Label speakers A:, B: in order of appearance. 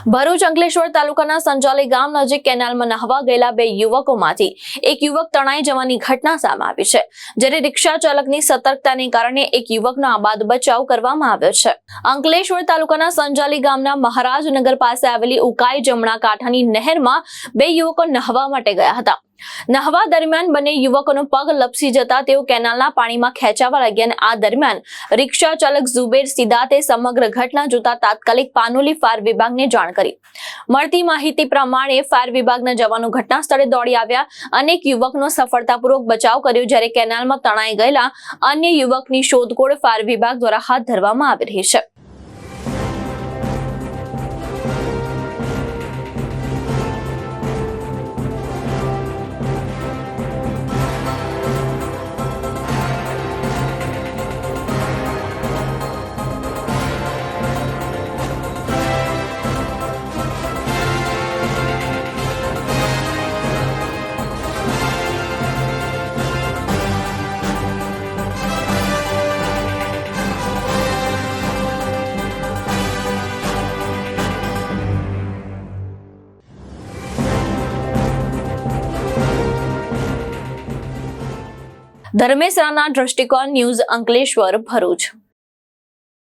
A: ભરૂચ અંકલેશ્વર તાલુકાના સંજાલી ગામ નજીક કેનાલમાં નહાવા ગયેલા બે યુવકોમાંથી એક યુવક તણાઈ જવાની ઘટના સામે આવી છે, જ્યારે રિક્ષા ચાલકની સતર્કતાને કારણે એક યુવકનો આબાદ બચાવ કરવામાં આવ્યો છે। અંકલેશ્વર તાલુકાના સંજાલી ગામના મહારાજનગર પાસે આવેલી ઉકાઈ જમણા કાંઠાની નહેરમાં બે યુવકો નહાવા માટે ગયા હતા। નહાવા દરમિયાન બંને યુવકોનો પગ લપસી જતા તેઓ કેનાલના પાણીમાં ખેંચાવા લાગ્યા અને આ દરમિયાન રિક્ષા ચાલક ઝુબેર સીદાતે સમગ્ર ઘટના જોતા તાત્કાલિક પાનોલી ફાયર વિભાગને જાણ કરી। મળતી માહિતી પ્રમાણે ફાયર વિભાગના જવાનો ઘટના સ્થળે દોડી આવ્યા અને એક યુવકનો સફળતાપૂર્વક બચાવ કર્યો, જ્યારે કેનાલમાં તણાઈ ગયેલા અન્ય યુવકની શોધખોળ ફાયર વિભાગ દ્વારા હાથ ધરવામાં આવી રહી છે। ધર્મેશ રાણા, દ્રષ્ટિકોણ ન્યૂઝ, અંકલેશ્વર, ભરૂચ।